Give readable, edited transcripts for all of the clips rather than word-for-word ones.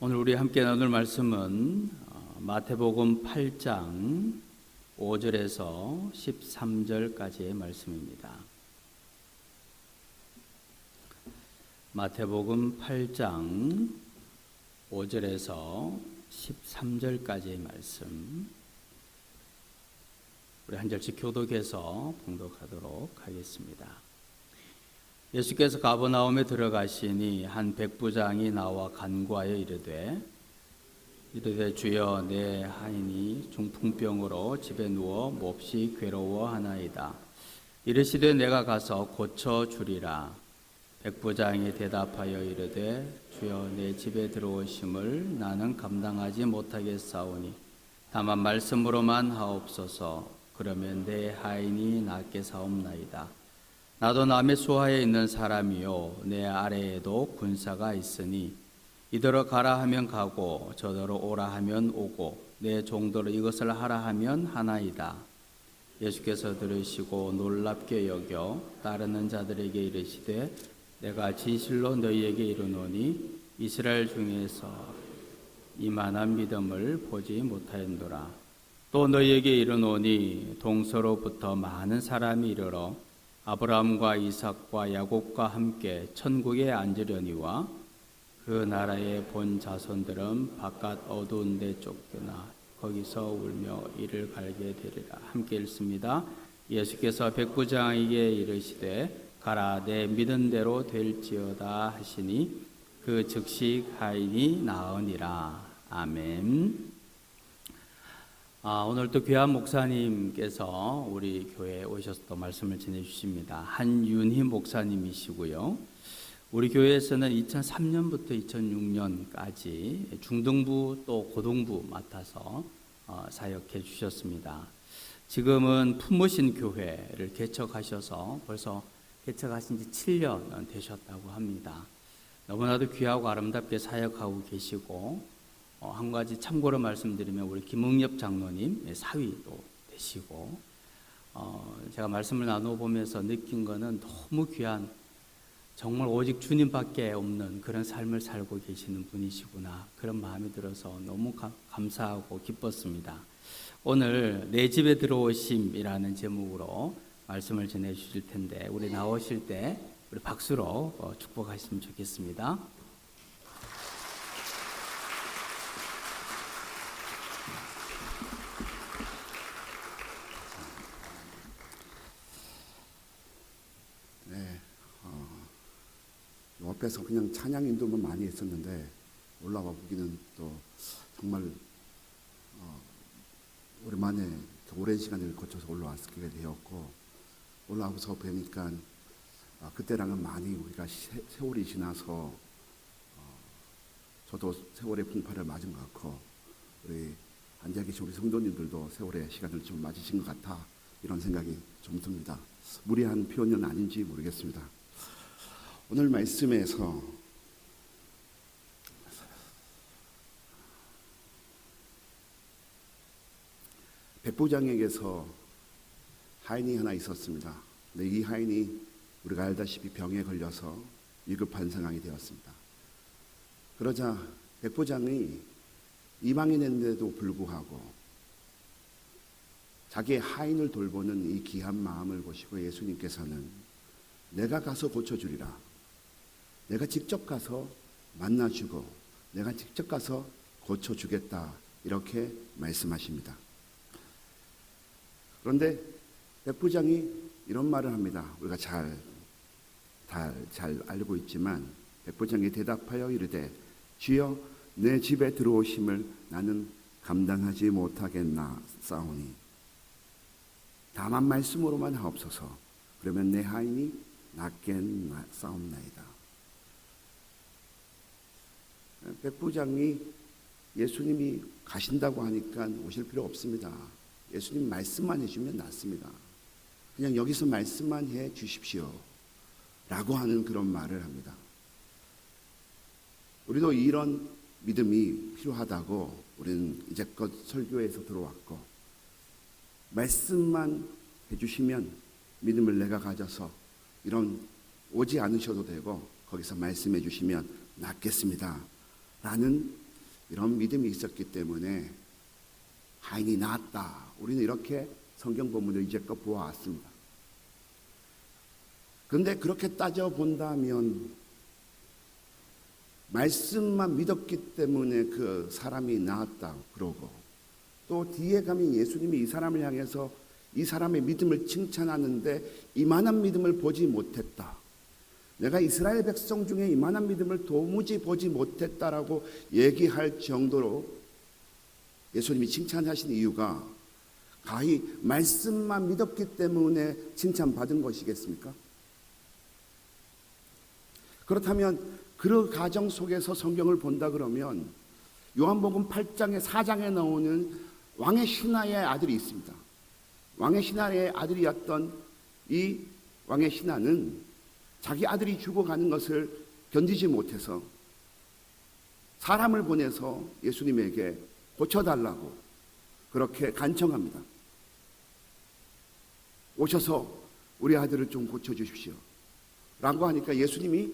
오늘 우리 함께 나눌 말씀은 마태복음 8장 5절에서 13절까지의 말씀입니다. 마태복음 8장 5절에서 13절까지의 말씀, 우리 한 절씩 교독해서 봉독하도록 하겠습니다. 예수께서 가버나움에 들어가시니 한 백부장이 나와 간구하여 이르되 주여, 내 하인이 중풍병으로 집에 누워 몹시 괴로워하나이다. 이르시되 내가 가서 고쳐 주리라. 백부장이 대답하여 이르되 주여, 내 집에 들어오심을 나는 감당하지 못하겠사오니 다만 말씀으로만 하옵소서. 그러면 내 하인이 낫게 사옵나이다. 나도 남의 수하에 있는 사람이요 내 아래에도 군사가 있으니 이더러 가라 하면 가고 저더러 오라 하면 오고 내 종도로 이것을 하라 하면 하나이다. 예수께서 들으시고 놀랍게 여겨 따르는 자들에게 이르시되 내가 진실로 너희에게 이르노니 이스라엘 중에서 이만한 믿음을 보지 못하였노라. 또 너희에게 이르노니 동서로부터 많은 사람이 이르러 아브라함과 이삭과 야곱과 함께 천국에 앉으려니와 그 나라의 본 자손들은 바깥 어두운 데 쫓겨나 거기서 울며 이를 갈게 되리라. 함께 읽습니다. 예수께서 백부장에게 이르시되 가라, 내 믿은 대로 될지어다 하시니 그 즉시 하인이 나으니라. 아멘. 오늘 또 귀한 목사님께서 우리 교회에 오셔서 또 말씀을 전해주십니다. 한윤희 목사님이시고요. 우리 교회에서는 2003년부터 2006년까지 중등부 또 고등부 맡아서 사역해 주셨습니다. 지금은 품으신 교회를 개척하셔서 벌써 개척하신 지 7년 되셨다고 합니다. 너무나도 귀하고 아름답게 사역하고 계시고, 한 가지 참고로 말씀드리면 우리 김응엽 장로님 사위도 되시고, 제가 말씀을 나눠보면서 느낀 거는 너무 귀한, 정말 오직 주님밖에 없는 그런 삶을 살고 계시는 분이시구나, 그런 마음이 들어서 너무 감사하고 기뻤습니다. 오늘 내 집에 들어오심이라는 제목으로 말씀을 전해 주실 텐데, 우리 나오실 때 우리 박수로 축복하시면 좋겠습니다. 옆에서 그냥 찬양 인도만 많이 했었는데 올라와 보기는 또 정말 오랜만에 오랜 시간을 거쳐서 올라왔게 되었고, 올라와서 뵈니까 그때랑은 많이 우리가 세월이 지나서 저도 세월의 풍파를 맞은 것 같고, 우리 앉아 계신 우리 성도님들도 세월의 시간을 좀 맞으신 것 같아, 이런 생각이 좀 듭니다. 무리한 표현은 아닌지 모르겠습니다. 오늘 말씀에서 백부장에게서 하인이 하나 있었습니다. 근데 이 하인이 우리가 알다시피 병에 걸려서 위급한 상황이 되었습니다. 그러자 백부장이 이방인인데도 불구하고 자기의 하인을 돌보는 이 귀한 마음을 보시고 예수님께서는 내가 가서 고쳐주리라, 내가 직접 가서 만나주고 내가 직접 가서 고쳐주겠다, 이렇게 말씀하십니다. 그런데 백부장이 이런 말을 합니다. 우리가 잘 알고 있지만, 백부장이 대답하여 이르되 주여, 내 집에 들어오심을 나는 감당하지 못하겠나사오니 다만 말씀으로만 하옵소서. 그러면 내 하인이 낫겠사옵나이다. 백부장이 예수님이 가신다고 하니까 오실 필요 없습니다. 예수님 말씀만 해주면 낫습니다. 그냥 여기서 말씀만 해 주십시오 라고 하는 그런 말을 합니다. 우리도 이런 믿음이 필요하다고 우리는 이제껏 설교에서 들어왔고, 말씀만 해주시면 믿음을 내가 가져서 이런 오지 않으셔도 되고 거기서 말씀해 주시면 낫겠습니다 라는 이런 믿음이 있었기 때문에 하인이 나았다. 우리는 이렇게 성경 본문을 이제껏 보아왔습니다. 그런데 그렇게 따져본다면 말씀만 믿었기 때문에 그 사람이 나았다 그러고, 또 뒤에 가면 예수님이 이 사람을 향해서 이 사람의 믿음을 칭찬하는데 이만한 믿음을 보지 못했다. 내가 이스라엘 백성 중에 이만한 믿음을 도무지 보지 못했다라고 얘기할 정도로 예수님이 칭찬하신 이유가 가히 말씀만 믿었기 때문에 칭찬받은 것이겠습니까? 그렇다면 그 가정 속에서 성경을 본다 그러면 요한복음 8장에 4장에 나오는 왕의 신하의 아들이 있습니다. 왕의 신하의 아들이었던 이 왕의 신하는 자기 아들이 죽어가는 것을 견디지 못해서 사람을 보내서 예수님에게 고쳐달라고 그렇게 간청합니다. 오셔서 우리 아들을 좀 고쳐주십시오 라고 하니까 예수님이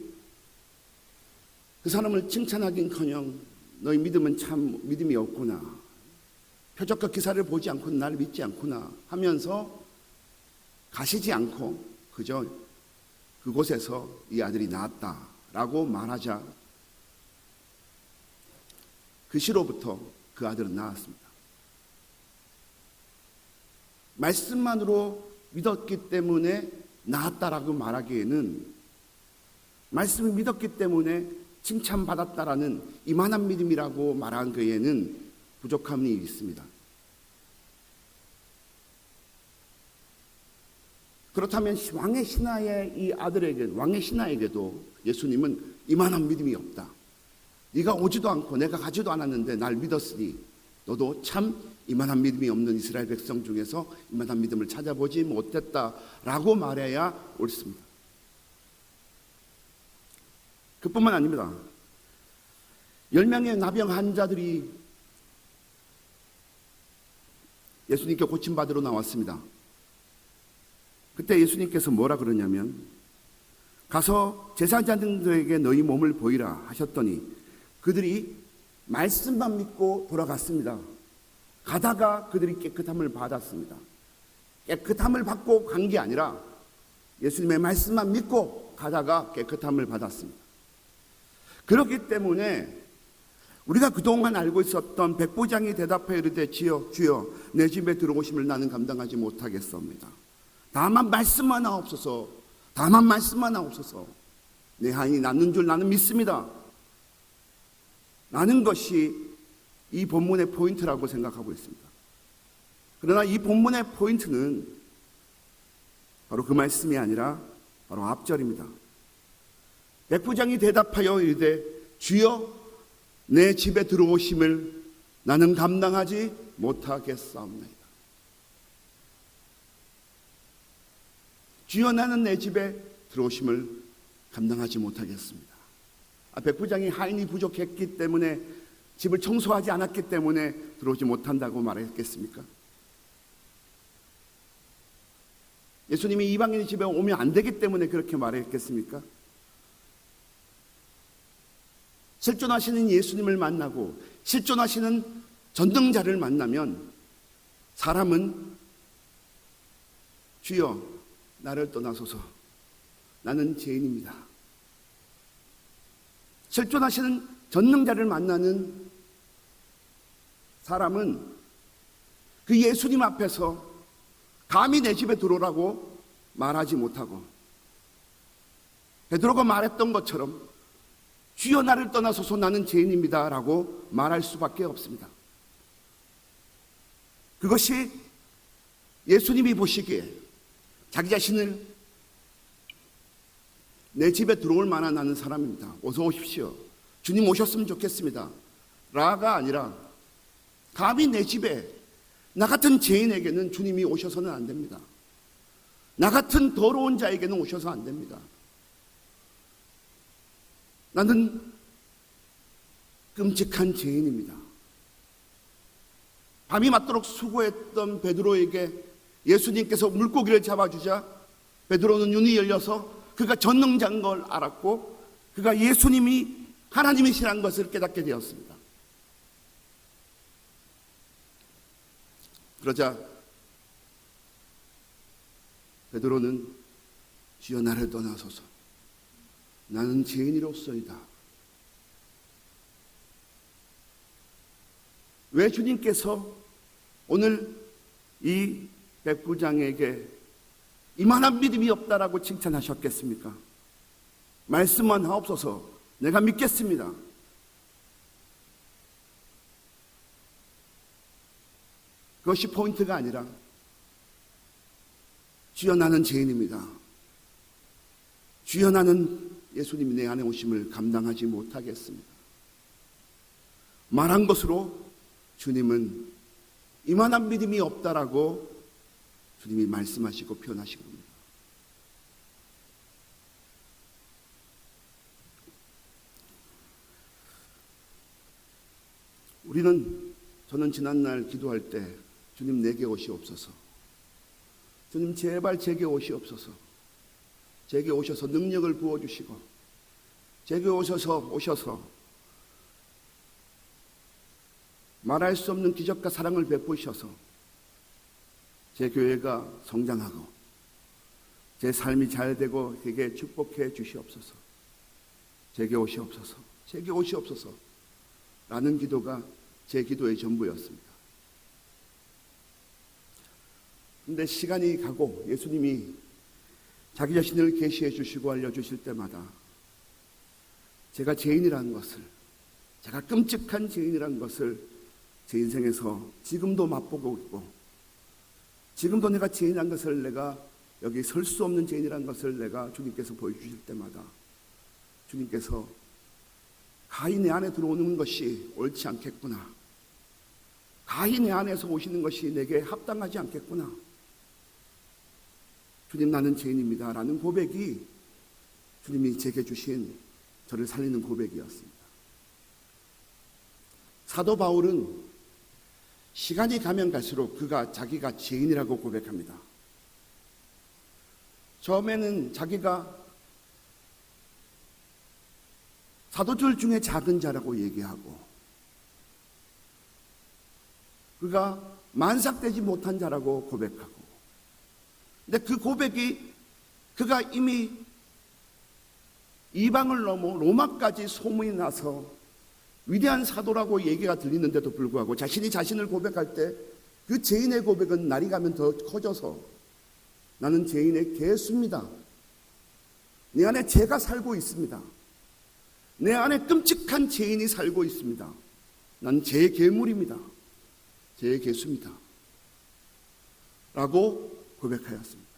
그 사람을 칭찬하긴커녕 너희 믿음은 참 믿음이 없구나, 표적과 기사를 보지 않고 나를 믿지 않구나 하면서 가시지 않고 그저 그곳에서 이 아들이 나았다라고 말하자 그 시로부터 그 아들은 나았습니다. 말씀만으로 믿었기 때문에 나았다라고 말하기에는, 말씀을 믿었기 때문에 칭찬받았다라는 이만한 믿음이라고 말한 그에는 부족함이 있습니다. 그렇다면 왕의 신하의 이 아들에게, 왕의 신하에게도 예수님은 이만한 믿음이 없다. 네가 오지도 않고 내가 가지도 않았는데 날 믿었으니 너도 참 이만한 믿음이 없는 이스라엘 백성 중에서 이만한 믿음을 찾아보지 못했다라고 말해야 옳습니다. 그뿐만 아닙니다. 10명의 나병 환자들이 예수님께 고침받으러 나왔습니다. 그때 예수님께서 뭐라 그러냐면, 가서 제사장들에게 너희 몸을 보이라 하셨더니 그들이 말씀만 믿고 돌아갔습니다. 가다가 그들이 깨끗함을 받았습니다. 깨끗함을 받고 간 게 아니라 예수님의 말씀만 믿고 가다가 깨끗함을 받았습니다. 그렇기 때문에 우리가 그동안 알고 있었던 백부장이 대답하여 이르되 주여 내 집에 들어오심을 나는 감당하지 못하겠사옵니다. 다만 말씀만 하옵소서, 다만 말씀만 하옵소서. 내 하인이 낫는 줄 나는 믿습니다 라는 것이 이 본문의 포인트라고 생각하고 있습니다. 그러나 이 본문의 포인트는 바로 그 말씀이 아니라 바로 앞절입니다. 백부장이 대답하여 이르되 주여 내 집에 들어오심을 나는 감당하지 못하겠사옵나이다. 주여 나는 내 집에 들어오심을 감당하지 못하겠습니다. 백부장이 하인이 부족했기 때문에, 집을 청소하지 않았기 때문에 들어오지 못한다고 말했겠습니까? 예수님이 이방인의 집에 오면 안 되기 때문에 그렇게 말했겠습니까? 실존하시는 예수님을 만나고 실존하시는 전능자를 만나면 사람은 주여 나를 떠나소서 나는 죄인입니다. 실존하시는 전능자를 만나는 사람은 그 예수님 앞에서 감히 내 집에 들어오라고 말하지 못하고, 베드로가 말했던 것처럼 주여 나를 떠나소서 나는 죄인입니다 라고 말할 수밖에 없습니다. 그것이 예수님이 보시기에 자기 자신을 내 집에 들어올 만한 나는 사람입니다, 어서 오십시오, 주님 오셨으면 좋겠습니다 라가 아니라 감히 내 집에, 나 같은 죄인에게는 주님이 오셔서는 안 됩니다. 나 같은 더러운 자에게는 오셔서 안 됩니다. 나는 끔찍한 죄인입니다. 밤이 맞도록 수고했던 베드로에게 예수님께서 물고기를 잡아주자 베드로는 눈이 열려서 그가 전능자인 걸 알았고 그가 예수님이 하나님이시라는 것을 깨닫게 되었습니다. 그러자 베드로는 주여 나를 떠나소서 나는 죄인이로소이다. 왜 주님께서 오늘 이 백부장에게 이만한 믿음이 없다라고 칭찬하셨겠습니까? 말씀만 하옵소서 내가 믿겠습니다. 그것이 포인트가 아니라 주여 나는 죄인입니다. 주여 나는 예수님이 내 안에 오심을 감당하지 못하겠습니다. 말한 것으로 주님은 이만한 믿음이 없다라고 주님이 말씀하시고 표현하신 겁니다. 저는 지난날 기도할 때 주님 내게 오시옵소서. 주님 제발 제게 오시옵소서. 제게 오셔서 능력을 부어주시고 제게 오셔서 말할 수 없는 기적과 사랑을 베푸셔서 제 교회가 성장하고 제 삶이 잘 되고 되게 축복해 주시옵소서. 제게 오시옵소서. 제게 오시옵소서. 라는 기도가 제 기도의 전부였습니다. 그런데 시간이 가고 예수님이 자기 자신을 계시해 주시고 알려주실 때마다 제가 죄인이라는 것을, 제가 끔찍한 죄인이라는 것을 제 인생에서 지금도 맛보고 있고, 지금도 내가 죄인이라는 것을, 내가 여기 설 수 없는 죄인이라는 것을 내가 주님께서 보여주실 때마다 주님께서 가히 내 안에 들어오는 것이 옳지 않겠구나, 가히 내 안에서 오시는 것이 내게 합당하지 않겠구나, 주님 나는 죄인입니다 라는 고백이 주님이 제게 주신 저를 살리는 고백이었습니다. 사도 바울은 시간이 가면 갈수록 그가 자기가 죄인이라고 고백합니다. 처음에는 자기가 사도들 중에 작은 자라고 얘기하고 그가 만삭되지 못한 자라고 고백하고, 근데 그 고백이 그가 이미 이방을 넘어 로마까지 소문이 나서 위대한 사도라고 얘기가 들리는데도 불구하고 자신이 자신을 고백할 때 그 죄인의 고백은 날이 가면 더 커져서 나는 죄인의 개수입니다. 내 안에 죄가 살고 있습니다. 내 안에 끔찍한 죄인이 살고 있습니다. 나는 죄의 괴물입니다. 죄의 개수입니다. 라고 고백하였습니다.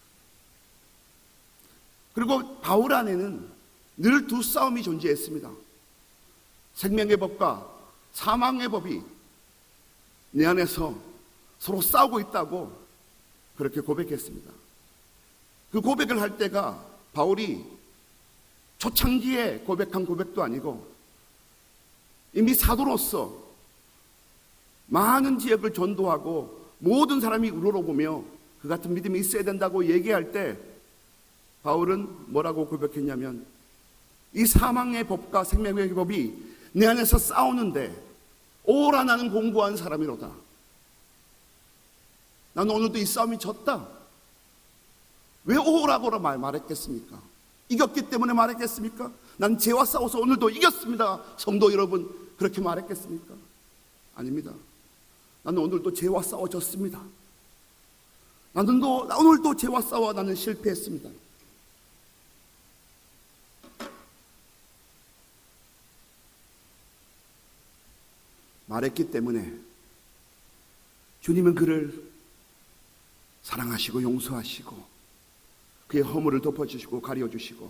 그리고 바울 안에는 늘 두 싸움이 존재했습니다. 생명의 법과 사망의 법이 내 안에서 서로 싸우고 있다고 그렇게 고백했습니다. 그 고백을 할 때가 바울이 초창기에 고백한 고백도 아니고 이미 사도로서 많은 지역을 전도하고 모든 사람이 우러러보며 그 같은 믿음이 있어야 된다고 얘기할 때 바울은 뭐라고 고백했냐면, 이 사망의 법과 생명의 법이 내 안에서 싸우는데 오라 나는 공부한 사람이로다. 나는 오늘도 이 싸움이 졌다. 왜 오라고 말했겠습니까? 이겼기 때문에 말했겠습니까? 난 죄와 싸워서 오늘도 이겼습니다. 성도 여러분, 그렇게 말했겠습니까? 아닙니다. 나는 오늘도 죄와 싸워졌습니다. 나는 오늘도 죄와 싸워 나는 실패했습니다. 말했기 때문에 주님은 그를 사랑하시고 용서하시고 그의 허물을 덮어주시고 가려주시고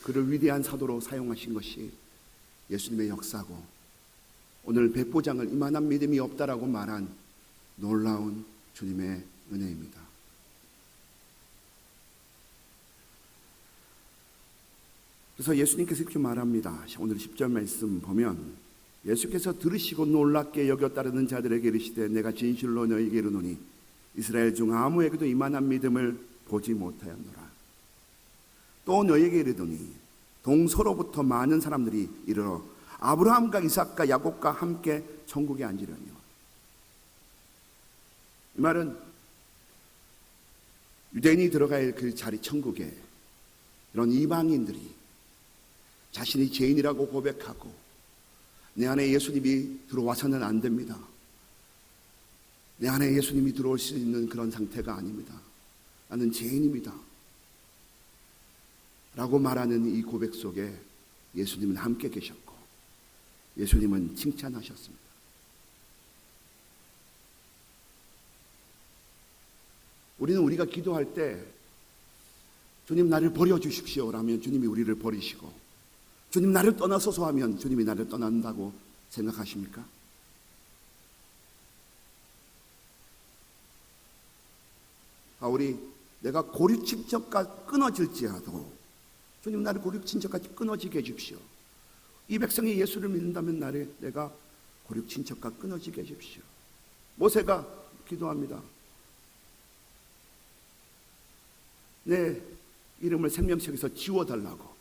그를 위대한 사도로 사용하신 것이 예수님의 역사고, 오늘 백보장을 이만한 믿음이 없다라고 말한 놀라운 주님의 은혜입니다. 그래서 예수님께서 이렇게 말합니다. 오늘 10절 말씀 보면 예수께서 들으시고 놀랍게 여겨 따르는 자들에게 이르시되 내가 진실로 너희에게 이르노니 이스라엘 중 아무에게도 이만한 믿음을 보지 못하였노라. 또 너희에게 이르더니 동서로부터 많은 사람들이 이르러 아브라함과 이삭과 야곱과 함께 천국에 앉으려니와. 이 말은 유대인이 들어가야 할 그 자리 천국에 이런 이방인들이 자신이 죄인이라고 고백하고 내 안에 예수님이 들어와서는 안 됩니다. 내 안에 예수님이 들어올 수 있는 그런 상태가 아닙니다. 나는 죄인입니다. 라고 말하는 이 고백 속에 예수님은 함께 계셨고 예수님은 칭찬하셨습니다. 우리는 우리가 기도할 때 주님 나를 버려주십시오 라면 주님이 우리를 버리시고 주님 나를 떠나소서 하면 주님이 나를 떠난다고 생각하십니까? 바울이 내가 고륙친척과 끊어질지라도 주님 나를 고륙친척까지 끊어지게 해주십시오. 이 백성이 예수를 믿는다면 내가 고륙친척과 끊어지게 해주십시오. 모세가 기도합니다. 내 이름을 생명책에서 지워달라고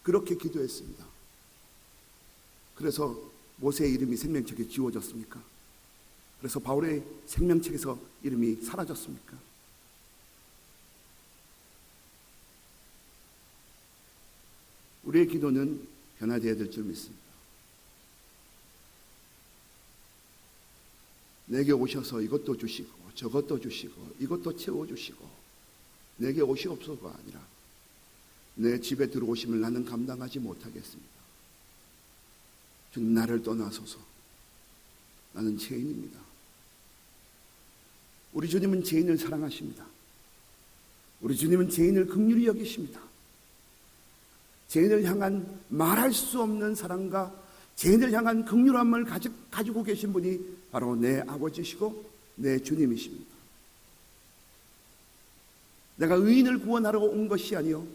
그렇게 기도했습니다. 그래서 모세의 이름이 생명책에 지워졌습니까? 그래서 바울의 생명책에서 이름이 사라졌습니까? 우리의 기도는 변화되어야 될 줄 믿습니다. 내게 오셔서 이것도 주시고 저것도 주시고 이것도 채워주시고 내게 오시옵소서가 아니라 내 집에 들어오심을 나는 감당하지 못하겠습니다. 주님 나를 떠나소서. 나는 죄인입니다. 우리 주님은 죄인을 사랑하십니다. 우리 주님은 죄인을 긍휼히 여기십니다. 죄인을 향한 말할 수 없는 사랑과 죄인을 향한 긍휼함을 가지고 계신 분이 바로 내 아버지시고 내 주님이십니다. 내가 의인을 구원하러 온 것이 아니요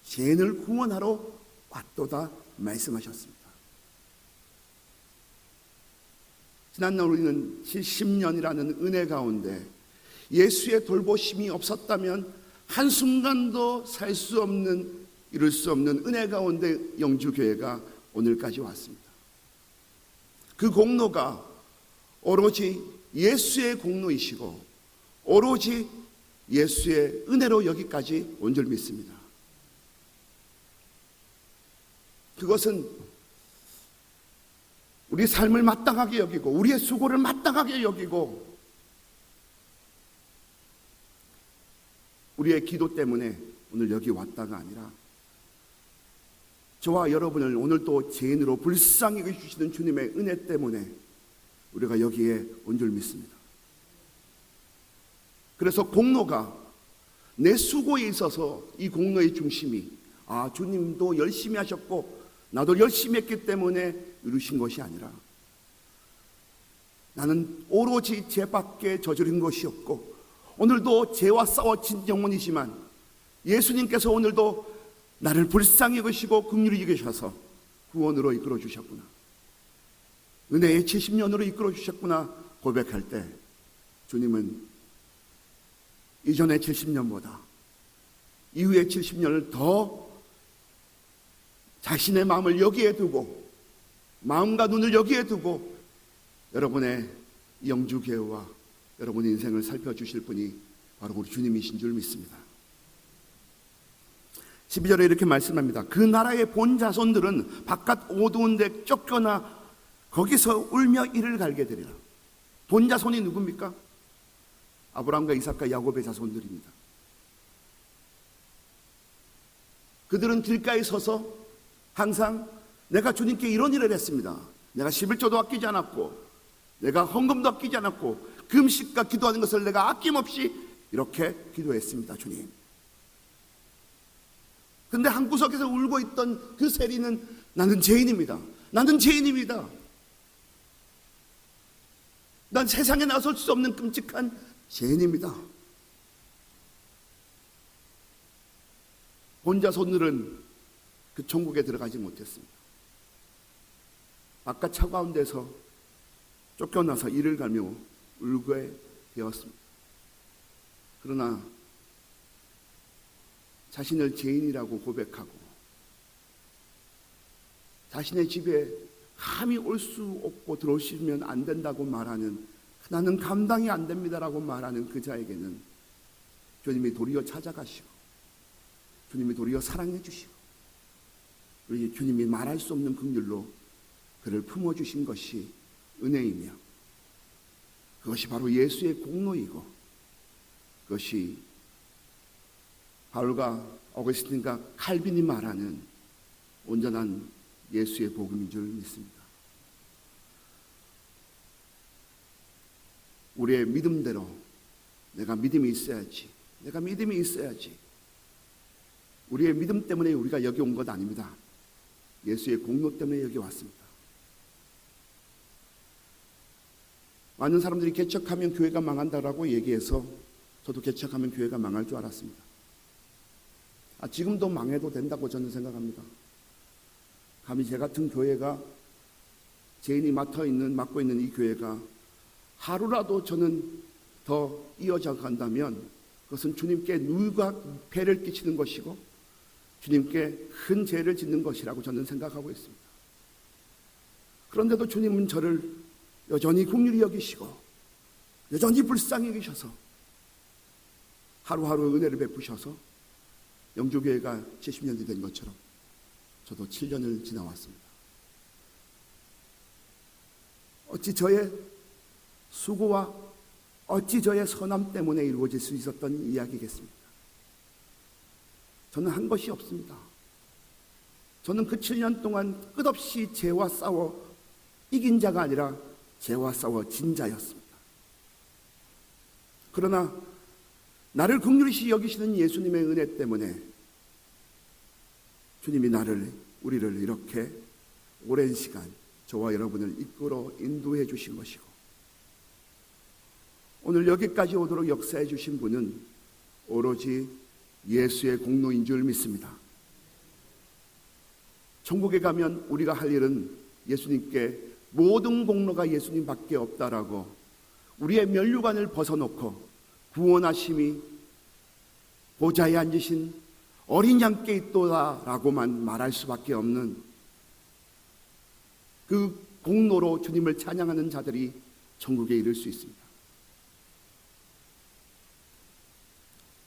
죄인을 구원하러 왔도다 말씀하셨습니다. 지난날 우리는 70년이라는 은혜 가운데 예수의 돌보심이 없었다면 한순간도 살 수 없는 이룰 수 없는 은혜 가운데 영주교회가 오늘까지 왔습니다. 그 공로가 오로지 예수의 공로이시고 오로지 예수의 은혜로 여기까지 온 줄 믿습니다. 그것은 우리 삶을 마땅하게 여기고 우리의 수고를 마땅하게 여기고 우리의 기도 때문에 오늘 여기 왔다가 아니라 저와 여러분을 오늘 또 죄인으로 불쌍히 여기시는 주님의 은혜 때문에 우리가 여기에 온 줄 믿습니다. 그래서 공로가 내 수고에 있어서 이 공로의 중심이 주님도 열심히 하셨고 나도 열심히 했기 때문에 이루신 것이 아니라 나는 오로지 죄밖에 저지른 것이 없고 오늘도 죄와 싸워진 영혼이지만 예수님께서 오늘도 나를 불쌍히 여기시고 긍휼히 여기셔서 구원으로 이끌어 주셨구나. 은혜의 70년으로 이끌어 주셨구나 고백할 때 주님은 이전의 70년보다 이후의 70년을 더 자신의 마음을 여기에 두고 마음과 눈을 여기에 두고 여러분의 영주교회와 여러분의 인생을 살펴주실 분이 바로 우리 주님이신 줄 믿습니다. 12절에 이렇게 말씀합니다. 그 나라의 본 자손들은 바깥 어두운 데 쫓겨나 거기서 울며 이를 갈게 되리라. 본 자손이 누굽니까? 아브라함과 이삭과 야곱의 자손들입니다. 그들은 길가에 서서 항상 내가 주님께 이런 일을 했습니다. 내가 11조도 아끼지 않았고 내가 헌금도 아끼지 않았고 금식과 기도하는 것을 내가 아낌없이 이렇게 기도했습니다. 주님. 근데 한 구석에서 울고 있던 그 세리는 나는 죄인입니다. 나는 죄인입니다. 난 세상에 나설 수 없는 끔찍한 죄인입니다. 혼자 손들은 그 천국에 들어가지 못했습니다. 바깥 차가운 데서 쫓겨나서 이를 가며 울게 되었습니다. 그러나 자신을 죄인이라고 고백하고 자신의 집에 감히 올 수 없고 들어오시면 안 된다고 말하는 나는 감당이 안 됩니다라고 말하는 그 자에게는 주님이 도리어 찾아가시고 주님이 도리어 사랑해 주시고 우리 주님이 말할 수 없는 긍휼로 그를 품어주신 것이 은혜이며 그것이 바로 예수의 공로이고 그것이 바울과 어거스틴과 칼빈이 말하는 온전한 예수의 복음인 줄 믿습니다. 우리의 믿음대로 내가 믿음이 있어야지. 내가 믿음이 있어야지. 우리의 믿음 때문에 우리가 여기 온 것 아닙니다. 예수의 공로 때문에 여기 왔습니다. 많은 사람들이 개척하면 교회가 망한다라고 얘기해서 저도 개척하면 교회가 망할 줄 알았습니다. 지금도 망해도 된다고 저는 생각합니다. 감히 제 같은 교회가 제인이 맡고 있는 이 교회가 하루라도 저는 더 이어져 간다면 그것은 주님께 누가 배를 끼치는 것이고 주님께 큰 죄를 짓는 것이라고 저는 생각하고 있습니다. 그런데도 주님은 저를 여전히 긍휼히 여기시고 여전히 불쌍히 여기셔서 하루하루 은혜를 베푸셔서 영주교회가 70년이 된 것처럼 저도 7년을 지나왔습니다. 어찌 저의 수고와 어찌 저의 선함 때문에 이루어질 수 있었던 이야기겠습니까? 저는 한 것이 없습니다. 저는 그 7년 동안 끝없이 죄와 싸워 이긴 자가 아니라 죄와 싸워 진 자였습니다. 그러나 나를 긍휼히 여기시는 예수님의 은혜 때문에 주님이 우리를 이렇게 오랜 시간 저와 여러분을 이끌어 인도해 주신 것이고 오늘 여기까지 오도록 역사해 주신 분은 오로지 예수의 공로인 줄 믿습니다. 천국에 가면 우리가 할 일은 예수님께 모든 공로가 예수님밖에 없다라고 우리의 면류관을 벗어놓고 구원하심이 보좌에 앉으신 어린 양께 있도다라고만 말할 수밖에 없는 그 공로로 주님을 찬양하는 자들이 천국에 이를 수 있습니다.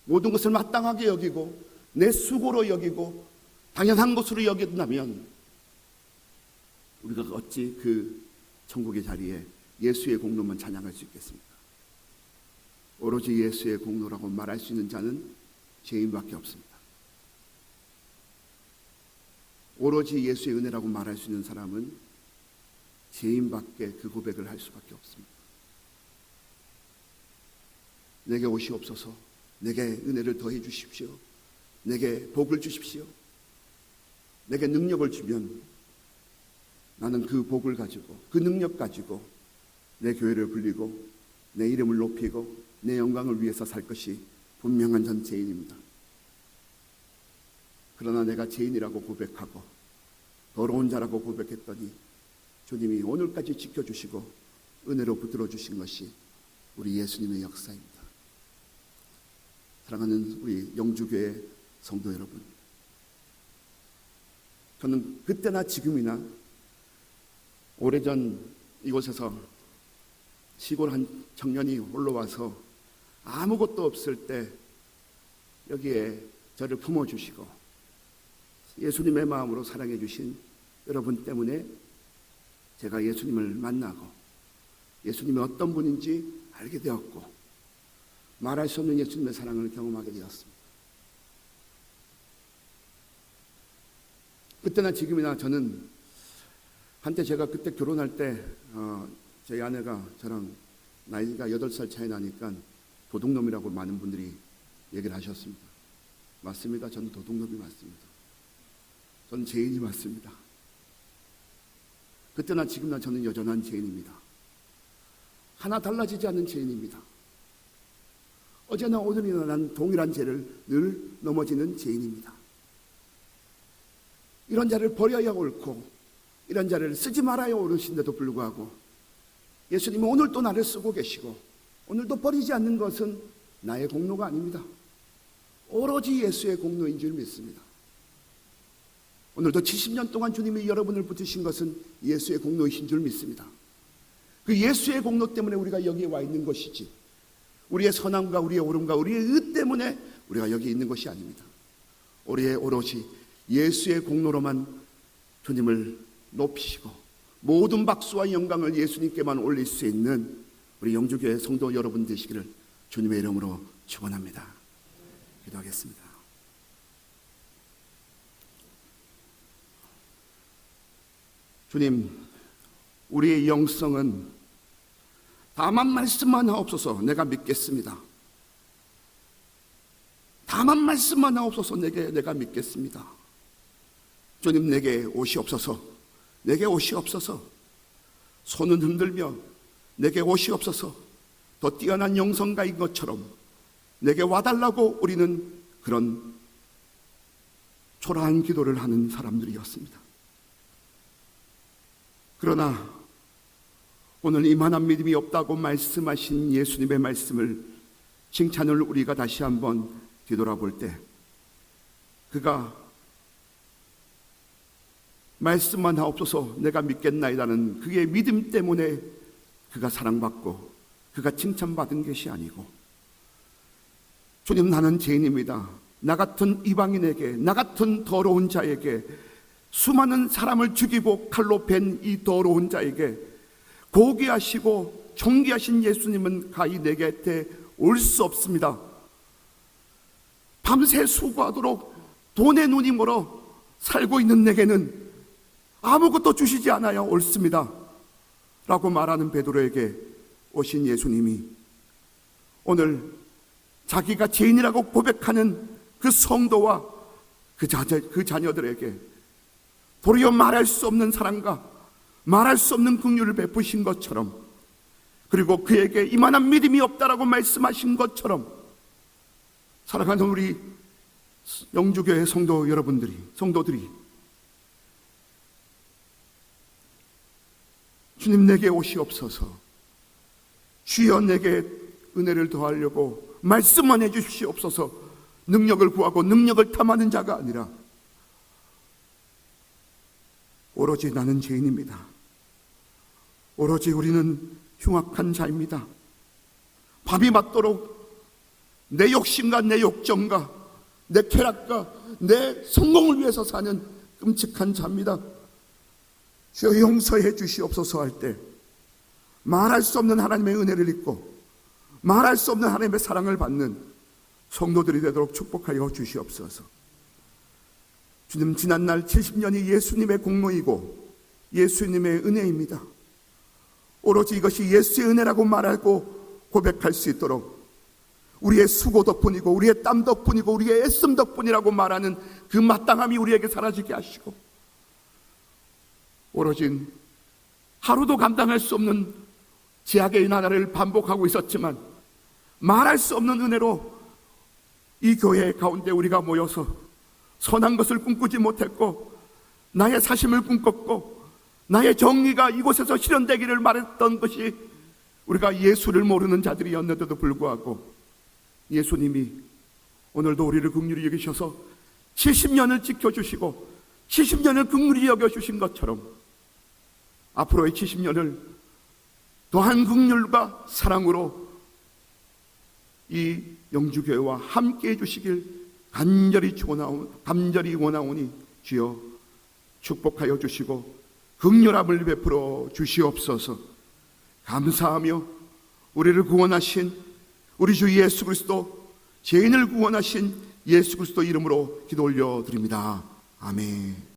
모든 것을 마땅하게 여기고 내 수고로 여기고 당연한 것으로 여긴다면 우리가 어찌 그 천국의 자리에 예수의 공로만 찬양할 수 있겠습니까? 오로지 예수의 공로라고 말할 수 있는 자는 죄인밖에 없습니다. 오로지 예수의 은혜라고 말할 수 있는 사람은 죄인밖에 그 고백을 할 수밖에 없습니다. 내게 오시옵소서. 내게 은혜를 더해 주십시오. 내게 복을 주십시오. 내게 능력을 주면 나는 그 복을 가지고 그 능력 가지고 내 교회를 불리고 내 이름을 높이고 내 영광을 위해서 살 것이 분명한 전 죄인입니다. 그러나 내가 죄인이라고 고백하고 더러운 자라고 고백했더니 주님이 오늘까지 지켜주시고 은혜로 붙들어 주신 것이 우리 예수님의 역사입니다. 사랑하는 우리 영주교회 성도 여러분, 저는 그때나 지금이나 오래전 이곳에서 시골 한 청년이 올라와서 아무것도 없을 때 여기에 저를 품어주시고 예수님의 마음으로 사랑해 주신 여러분 때문에 제가 예수님을 만나고 예수님이 어떤 분인지 알게 되었고 말할 수 없는 예수님의 사랑을 경험하게 되었습니다. 그때나 지금이나 저는 한때 제가 그때 결혼할 때 저희 아내가 저랑 나이가 8살 차이 나니까 도둑놈이라고 많은 분들이 얘기를 하셨습니다. 맞습니다. 저는 도둑놈이 맞습니다. 저는 죄인이 맞습니다. 그때나 지금이나 저는 여전한 죄인입니다. 하나 달라지지 않는 죄인입니다. 어제나 오늘이나 난 동일한 죄를 늘 넘어지는 죄인입니다. 이런 자를 버려야 옳고 이런 자를 쓰지 말아야 옳으신데도 불구하고 예수님은 오늘도 나를 쓰고 계시고 오늘도 버리지 않는 것은 나의 공로가 아닙니다. 오로지 예수의 공로인 줄 믿습니다. 오늘도 70년 동안 주님이 여러분을 붙으신 것은 예수의 공로이신 줄 믿습니다. 그 예수의 공로 때문에 우리가 여기에 와 있는 것이지, 우리의 선함과 우리의 옳음과 우리의 의 때문에 우리가 여기 있는 것이 아닙니다. 우리의 오롯이 예수의 공로로만 주님을 높이시고 모든 박수와 영광을 예수님께만 올릴 수 있는 우리 영주교회 성도 여러분 되시기를 주님의 이름으로 축원합니다. 기도하겠습니다. 주님, 우리의 영성은 다만 말씀만 하옵소서 내가 믿겠습니다. 다만 말씀만 하옵소서 내가 믿겠습니다. 주님, 내게 오시옵소서. 내게 오시옵소서. 손은 흔들며 내게 오시옵소서. 더 뛰어난 영성가인 것처럼 내게 와달라고 우리는 그런 초라한 기도를 하는 사람들이었습니다. 그러나 오늘 이만한 믿음이 없다고 말씀하신 예수님의 말씀을, 칭찬을 우리가 다시 한번 뒤돌아볼 때, 그가 말씀만 하옵소서 내가 믿겠나이다는 그의 믿음 때문에 그가 사랑받고 그가 칭찬받은 것이 아니고, 주님, 나는 죄인입니다. 나 같은 이방인에게, 나 같은 더러운 자에게, 수많은 사람을 죽이고 칼로 벤 이 더러운 자에게 고귀하시고 존귀하신 예수님은 가히 내 곁에 올 수 없습니다. 밤새 수고하도록 돈에 눈이 멀어 살고 있는 내게는 아무것도 주시지 않아야 옳습니다 라고 말하는 베드로에게 오신 예수님이 오늘 자기가 죄인이라고 고백하는 그 성도와 그 자녀들에게 도리어 말할 수 없는 사랑과 말할 수 없는 긍휼을 베푸신 것처럼, 그리고 그에게 이만한 믿음이 없다라고 말씀하신 것처럼, 사랑하는 우리 영주교회 성도 여러분들이, 성도들이 주님, 내게 오시옵소서. 주여, 내게 은혜를 더하려고 말씀만 해주시옵소서. 능력을 구하고 능력을 탐하는 자가 아니라 오로지 나는 죄인입니다. 오로지 우리는 흉악한 자입니다. 밤이 맞도록 내 욕심과 내 욕정과 내 쾌락과 내 성공을 위해서 사는 끔찍한 자입니다. 주여, 용서해 주시옵소서 할 때 말할 수 없는 하나님의 은혜를 입고 말할 수 없는 하나님의 사랑을 받는 성도들이 되도록 축복하여 주시옵소서. 주님, 지난날 70년이 예수님의 공로이고 예수님의 은혜입니다. 오로지 이것이 예수의 은혜라고 말하고 고백할 수 있도록 우리의 수고 덕분이고 우리의 땀 덕분이고 우리의 애씀 덕분이라고 말하는 그 마땅함이 우리에게 사라지게 하시고, 오로지 하루도 감당할 수 없는 제약의 나날을 반복하고 있었지만 말할 수 없는 은혜로 이 교회 가운데 우리가 모여서 선한 것을 꿈꾸지 못했고 나의 사심을 꿈꿨고 나의 정의가 이곳에서 실현되기를 말했던 것이 우리가 예수를 모르는 자들이었는데도 불구하고, 예수님이 오늘도 우리를 긍휼히 여기셔서 70년을 지켜주시고 70년을 긍휼히 여겨주신 것처럼 앞으로의 70년을 더한 긍휼과 사랑으로 이 영주교회와 함께해 주시길 간절히 원하오니 주여 축복하여 주시고 긍휼함을 베풀어 주시옵소서. 감사하며 우리를 구원하신 우리 주 예수 그리스도, 죄인을 구원하신 예수 그리스도 이름으로 기도 올려드립니다. 아멘.